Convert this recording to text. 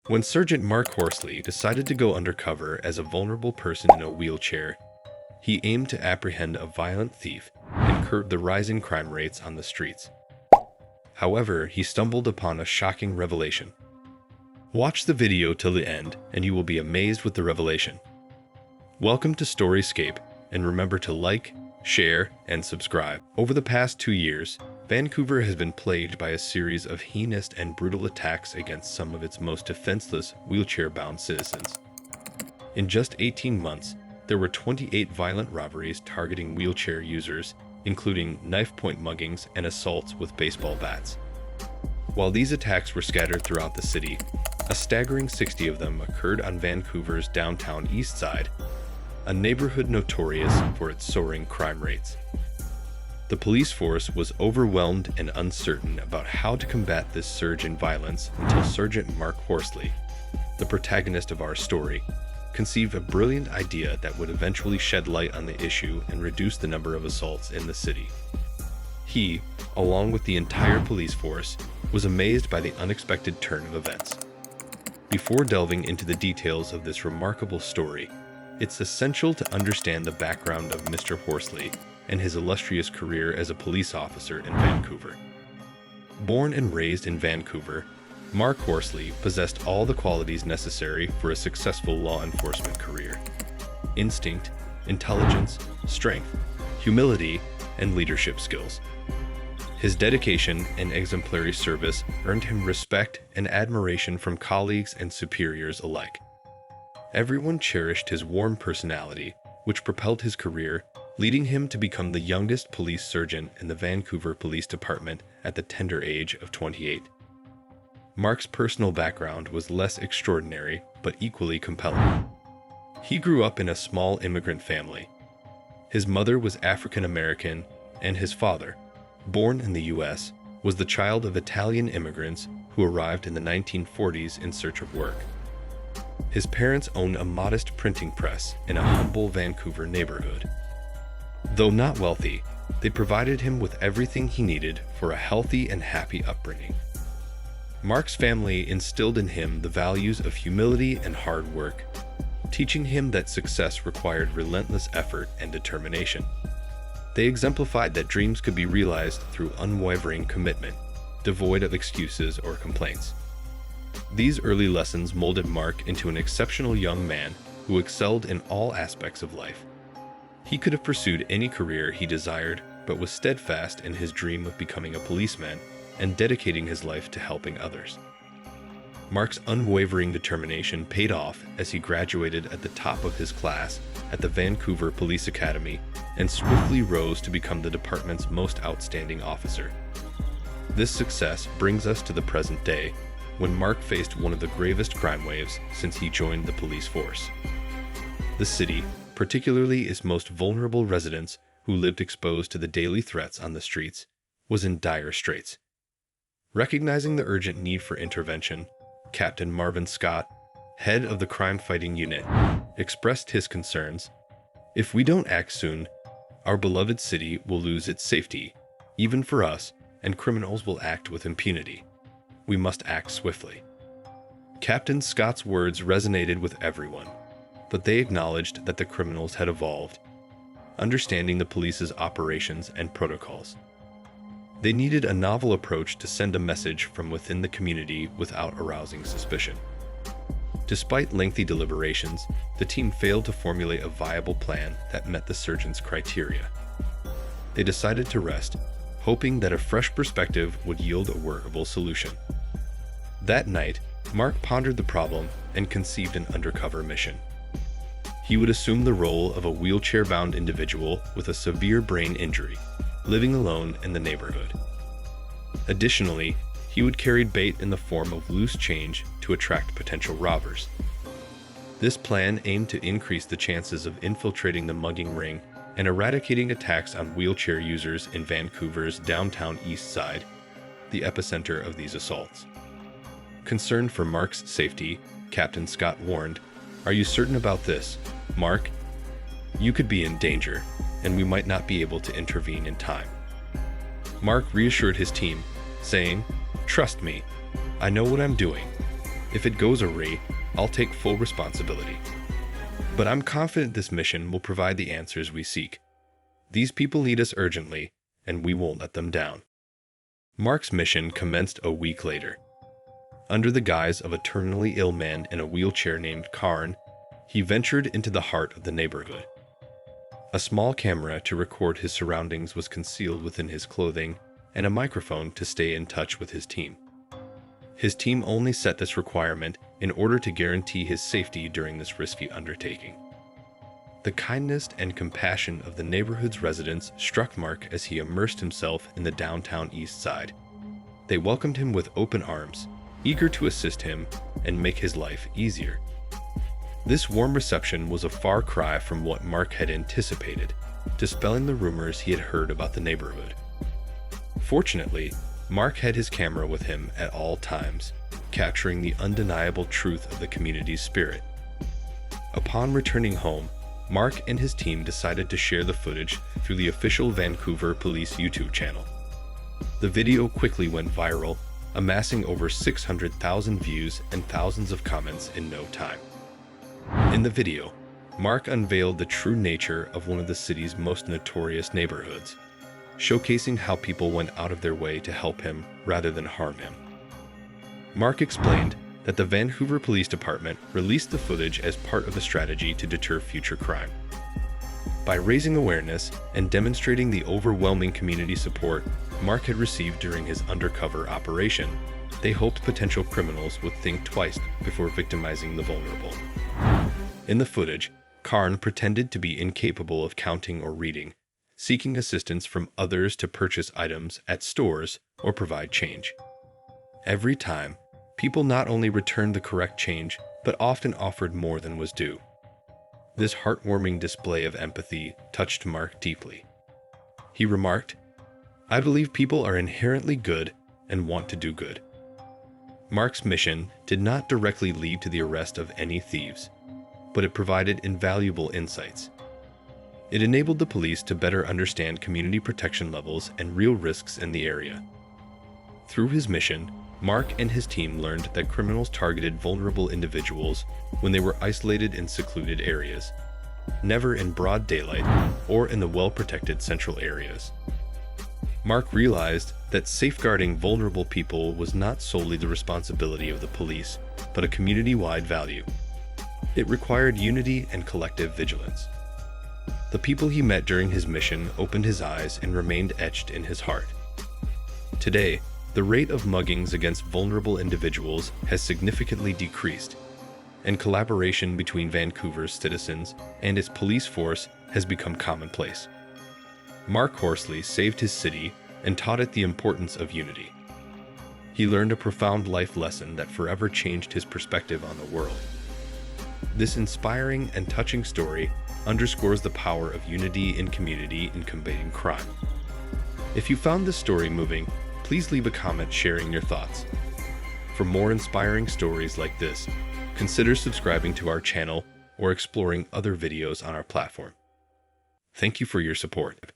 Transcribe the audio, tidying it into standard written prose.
When Sergeant Mark Horsley decided to go undercover as a vulnerable person in a wheelchair, he aimed to apprehend a violent thief and curb the rising crime rates on the streets. However, he stumbled upon a shocking revelation. Watch the video till the end and you will be amazed with the revelation. Welcome to Storyscape, and remember to like, share, and subscribe. Over the past 2 years, Vancouver has been plagued by a series of heinous and brutal attacks against some of its most defenseless wheelchair-bound citizens. In just 18 months, there were 28 violent robberies targeting wheelchair users, including knife-point muggings and assaults with baseball bats. While these attacks were scattered throughout the city, a staggering 60 of them occurred on Vancouver's downtown eastside, a neighborhood notorious for its soaring crime rates. The police force was overwhelmed and uncertain about how to combat this surge in violence until Sergeant Mark Horsley, the protagonist of our story, conceived a brilliant idea that would eventually shed light on the issue and reduce the number of assaults in the city. He, along with the entire police force, was amazed by the unexpected turn of events. Before delving into the details of this remarkable story, it's essential to understand the background of Mr. Horsley and his illustrious career as a police officer in Vancouver. Born and raised in Vancouver, Mark Horsley possessed all the qualities necessary for a successful law enforcement career: instinct, intelligence, strength, humility, and leadership skills. His dedication and exemplary service earned him respect and admiration from colleagues and superiors alike. Everyone cherished his warm personality, which propelled his career, leading him to become the youngest police sergeant in the Vancouver Police Department at the tender age of 28. Mark's personal background was less extraordinary, but equally compelling. He grew up in a small immigrant family. His mother was African American, and his father, born in the U.S., was the child of Italian immigrants who arrived in the 1940s in search of work. His parents owned a modest printing press in a humble Vancouver neighborhood. Though not wealthy, they provided him with everything he needed for a healthy and happy upbringing. Mark's family instilled in him the values of humility and hard work, teaching him that success required relentless effort and determination. They exemplified that dreams could be realized through unwavering commitment, devoid of excuses or complaints. These early lessons molded Mark into an exceptional young man who excelled in all aspects of life. He could have pursued any career he desired, but was steadfast in his dream of becoming a policeman and dedicating his life to helping others. Mark's unwavering determination paid off as he graduated at the top of his class at the Vancouver Police Academy and swiftly rose to become the department's most outstanding officer. This success brings us to the present day, when Mark faced one of the gravest crime waves since he joined the police force. The city, particularly its most vulnerable residents who lived exposed to the daily threats on the streets, was in dire straits. Recognizing the urgent need for intervention, Captain Marvin Scott, head of the crime-fighting unit, expressed his concerns. "If we don't act soon, our beloved city will lose its safety, even for us, and criminals will act with impunity. We must act swiftly." Captain Scott's words resonated with everyone, but they acknowledged that the criminals had evolved, understanding the police's operations and protocols. They needed a novel approach to send a message from within the community without arousing suspicion. Despite lengthy deliberations, the team failed to formulate a viable plan that met the sergeant's criteria. They decided to rest, hoping that a fresh perspective would yield a workable solution. That night, Mark pondered the problem and conceived an undercover mission. He would assume the role of a wheelchair-bound individual with a severe brain injury, living alone in the neighborhood. Additionally, he would carry bait in the form of loose change to attract potential robbers. This plan aimed to increase the chances of infiltrating the mugging ring and eradicating attacks on wheelchair users in Vancouver's downtown east side, the epicenter of these assaults. Concerned for Mark's safety, Captain Scott warned, "Are you certain about this, Mark? You could be in danger, and we might not be able to intervene in time." Mark reassured his team, saying, "Trust me, I know what I'm doing. If it goes awry, I'll take full responsibility. But I'm confident this mission will provide the answers we seek. These people need us urgently, and we won't let them down. Mark's mission commenced a week later. Under the guise of a terminally ill man in a wheelchair named Karn, he ventured into the heart of the neighborhood. A small camera to record his surroundings was concealed within his clothing, and a microphone to stay in touch with his team. His team only set this requirement in order to guarantee his safety during this risky undertaking. The kindness and compassion of the neighborhood's residents struck Mark as he immersed himself in the downtown east side. They welcomed him with open arms, eager to assist him and make his life easier. This warm reception was a far cry from what Mark had anticipated, dispelling the rumors he had heard about the neighborhood. Fortunately, Mark had his camera with him at all times, capturing the undeniable truth of the community's spirit. Upon returning home, Mark and his team decided to share the footage through the official Vancouver Police YouTube channel. The video quickly went viral, amassing over 600,000 views and thousands of comments in no time. In the video, Mark unveiled the true nature of one of the city's most notorious neighborhoods, showcasing how people went out of their way to help him rather than harm him. Mark explained that the Vancouver Police Department released the footage as part of a strategy to deter future crime. By raising awareness and demonstrating the overwhelming community support Mark had received during his undercover operation, they hoped potential criminals would think twice before victimizing the vulnerable. In the footage, Karn pretended to be incapable of counting or reading, seeking assistance from others to purchase items at stores or provide change. Every time, people not only returned the correct change, but often offered more than was due. This heartwarming display of empathy touched Mark deeply. He remarked, "I believe people are inherently good and want to do good." Mark's mission did not directly lead to the arrest of any thieves, but it provided invaluable insights. It enabled the police to better understand community protection levels and real risks in the area. Through his mission, Mark and his team learned that criminals targeted vulnerable individuals when they were isolated in secluded areas, never in broad daylight or in the well-protected central areas. Mark realized that safeguarding vulnerable people was not solely the responsibility of the police, but a community-wide value. It required unity and collective vigilance. The people he met during his mission opened his eyes and remained etched in his heart. Today, the rate of muggings against vulnerable individuals has significantly decreased, and collaboration between Vancouver's citizens and its police force has become commonplace. Mark Horsley saved his city and taught it the importance of unity. He learned a profound life lesson that forever changed his perspective on the world. This inspiring and touching story underscores the power of unity in community in combating crime. If you found this story moving, please leave a comment sharing your thoughts. For more inspiring stories like this, consider subscribing to our channel or exploring other videos on our platform. Thank you for your support.